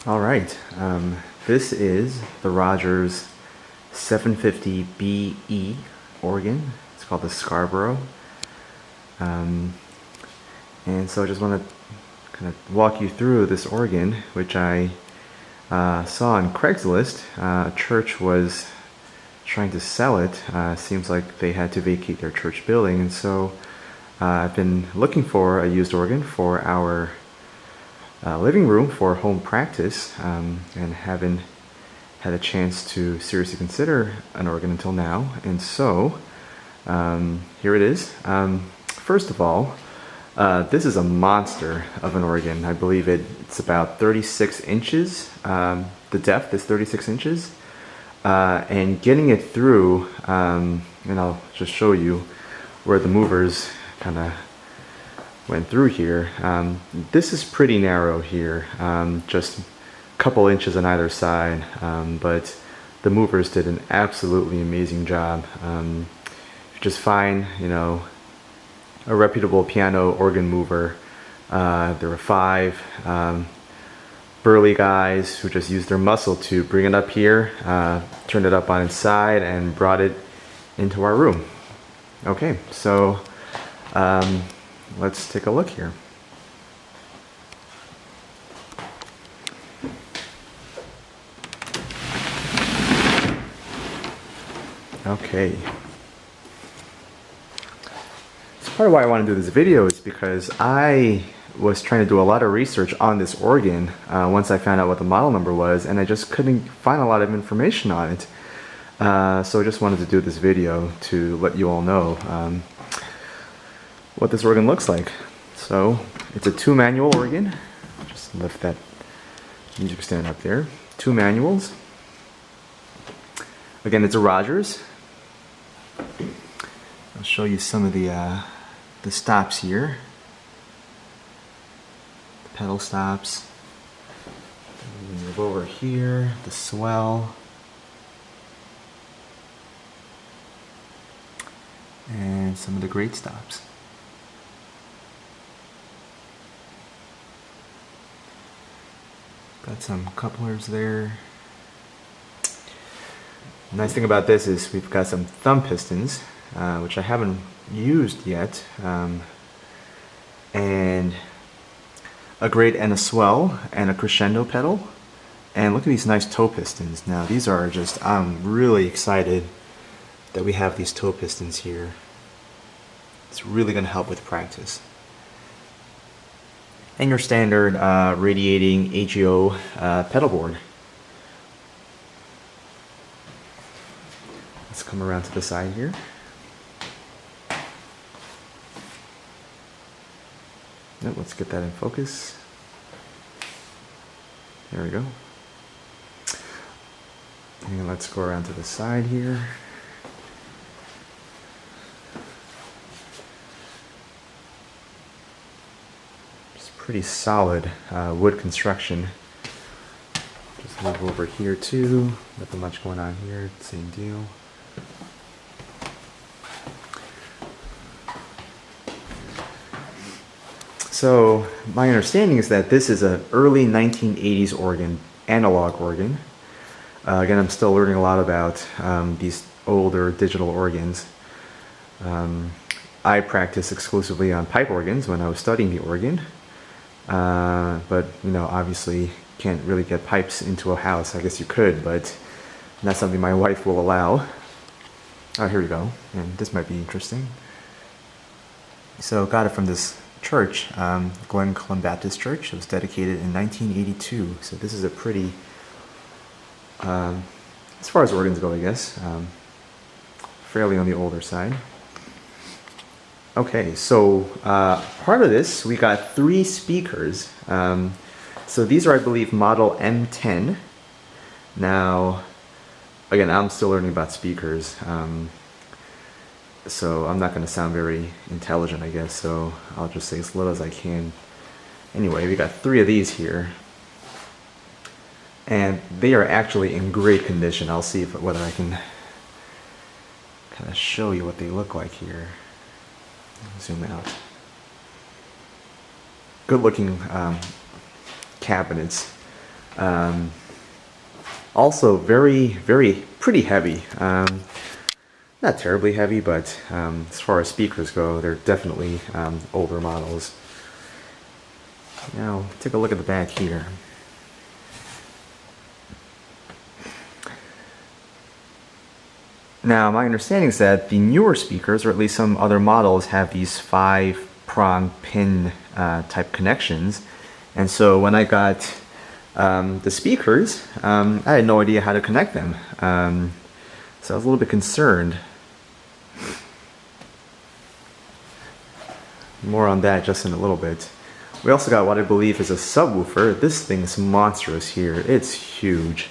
All right, this is the Rodgers 750 BE organ. It's called the Scarborough. And so I just want to kind of walk you through this organ, which I saw on Craigslist. A church was trying to sell it. Seems like they had to vacate their church building, and so I've been looking for a used organ for our living room for home practice, and haven't had a chance to seriously consider an organ until now. And so here it is. First of all, this is a monster of an organ. I believe it's about 36 inches. The depth is 36 inches. And getting it through, and I'll just show you where the movers kind of went through here. This is pretty narrow here, just a couple inches on either side, but the movers did an absolutely amazing job. Just find, a reputable piano organ mover. There were 5 burly guys who just used their muscle to bring it up here, turned it up on its side, and brought it into our room. Okay, so let's take a look here. Okay. So part of why I want to do this video is because I was trying to do a lot of research on this organ once I found out what the model number was, and I just couldn't find a lot of information on it. So I just wanted to do this video to let you all know what this organ looks like. So it's a 2 manual organ. Just lift that music stand up there. 2 manuals. Again, it's a Rodgers. I'll show you some of the stops here. The pedal stops. Move over here. The swell. And some of the great stops. Got some couplers there. The nice thing about this is we've got some thumb pistons, which I haven't used yet, and a great and a swell and a crescendo pedal. And look at these nice toe pistons. Now these are just, I'm really excited that we have these toe pistons here. It's really going to help with practice. And your standard radiating AGO pedal board. Let's come around to the side here. Yep, let's get that in focus. There we go. And let's go around to the side here. Pretty solid wood construction. Just move over here too. Nothing much going on here. Same deal. So my understanding is that this is an early 1980s organ, analog organ. Again, I'm still learning a lot about these older digital organs. I practiced exclusively on pipe organs when I was studying the organ. But obviously can't really get pipes into a house. I guess you could, but not something my wife will allow. Oh, here we go. And this might be interesting. So got it from this church, Glen Clun Baptist Church. It was dedicated in 1982. So this is a pretty, as far as organs go, I guess, fairly on the older side. Okay, so part of this, we got 3 speakers. So these are, I believe, model M10. Now, again, I'm still learning about speakers, so I'm not going to sound very intelligent, I guess, so I'll just say as little as I can. Anyway, we got 3 of these here, and they are actually in great condition. I'll see whether I can kind of show you what they look like here. Zoom out. Good looking cabinets. Also pretty heavy. Not terribly heavy, but as far as speakers go, they're definitely older models. Now, take a look at the back here. Now, my understanding is that the newer speakers, or at least some other models, have these 5-prong pin type connections. And so when I got the speakers, I had no idea how to connect them. So I was a little bit concerned. More on that just in a little bit. We also got what I believe is a subwoofer. This thing's monstrous here. It's huge.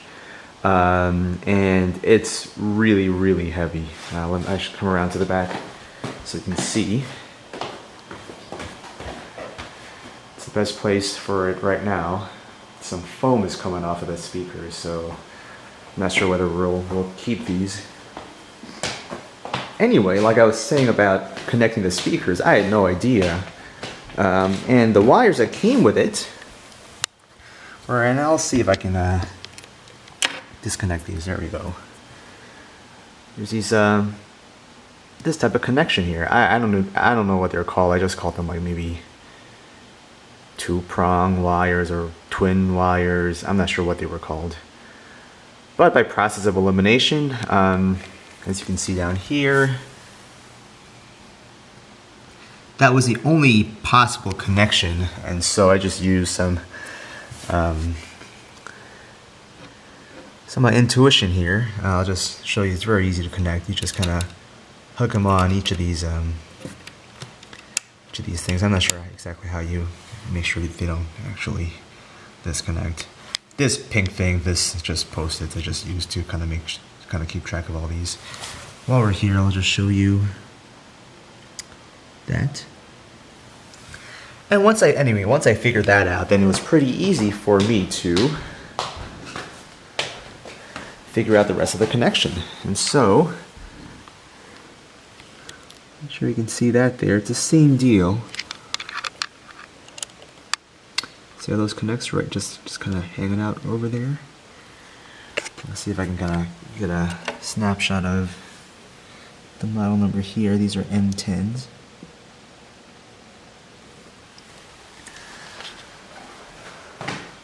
And it's really heavy. I should come around to the back so you can see. It's the best place for it right now. Some foam is coming off of the speaker, so I'm not sure whether we'll keep these. Anyway, like I was saying about connecting the speakers, I had no idea. And the wires that came with it, and I'll see if I can disconnect these. There we go. There's these this type of connection here. I don't know what they're called. I just called them like maybe 2-prong wires or twin wires. I'm not sure what they were called. But by process of elimination, as you can see down here, that was the only possible connection, and so I just used some my intuition here. I'll just show you. It's very easy to connect. You just kind of hook them on each of these things. I'm not sure exactly how you make sure that they don't actually disconnect. This pink thing, this is just Post-its I just used to kind of keep track of all these. While we're here, I'll just show you that. And once I figured that out, then it was pretty easy for me to figure out the rest of the connection. And so, I'm sure you can see that there. It's the same deal. See how those connects right? Just kind of hanging out over there. Let's see if I can kind of get a snapshot of the model number here. These are M10s.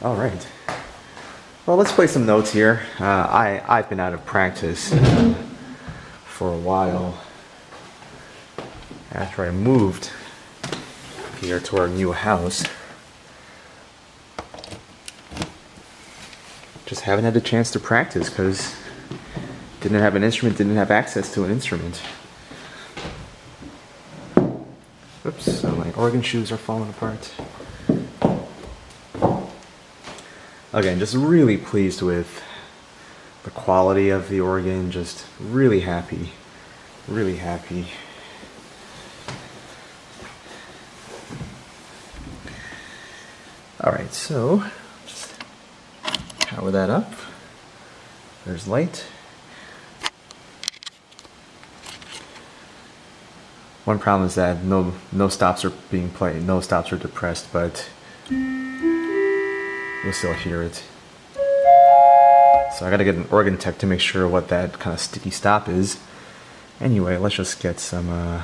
All right. Well, let's play some notes here. I've been out of practice for a while after I moved here to our new house. Just haven't had the chance to practice because didn't have an instrument, didn't have access to an instrument. Oops, so my organ shoes are falling apart. Again, just really pleased with the quality of the organ, just really happy, really happy. Alright, so just power that up. There's light. One problem is that no stops are being played, no stops are depressed, but you'll still hear it. So I gotta get an organ tech to make sure what that kind of sticky stop is. Anyway, let's just get some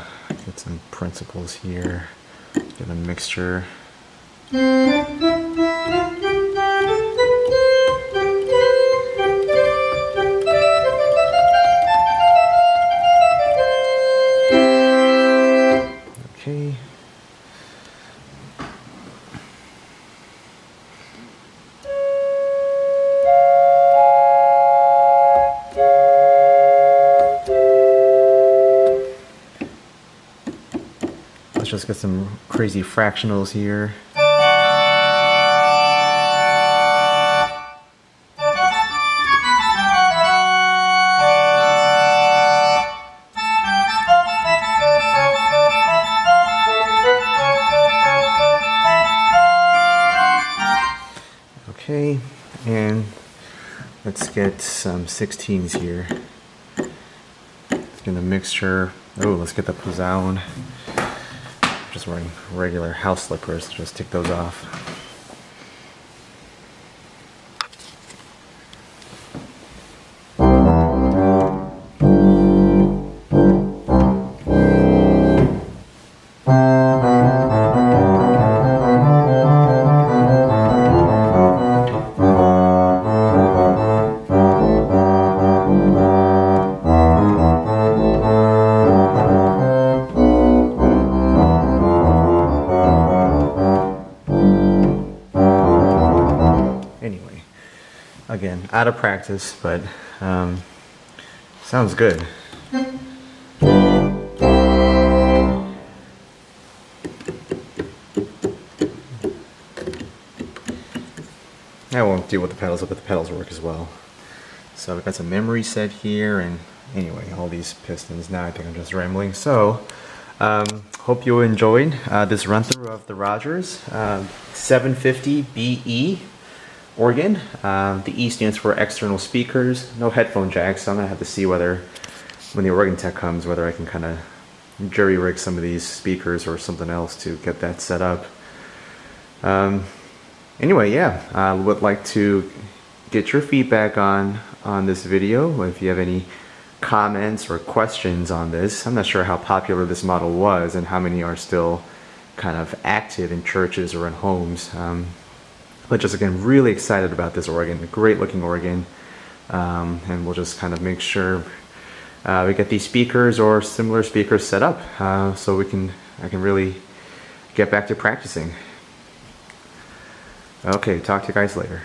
principles here. Get a mixture. Okay. Let's just get some crazy fractionals here. Okay, and let's get some 16s here. Let's get a mixture. Oh, let's get the Pouzzoun. Just wearing regular house slippers, just take those off. Again, out of practice, but sounds good. I won't deal with the pedals, but the pedals work as well. So we've got some memory set here, and anyway, all these pistons. Now I think I'm just rambling. So, hope you enjoyed this run through of the Rodgers 750 BE organ. The E stands for external speakers, no headphone jacks, so I'm gonna have to see whether, when the organ tech comes, whether I can kind of jury rig some of these speakers or something else to get that set up. Anyway, yeah, I would like to get your feedback on this video. If you have any comments or questions on this. I'm not sure how popular this model was and how many are still kind of active in churches or in homes. But just again, really excited about this organ, a great looking organ. And we'll just kind of make sure we get these speakers or similar speakers set up so I can really get back to practicing. Okay, talk to you guys later.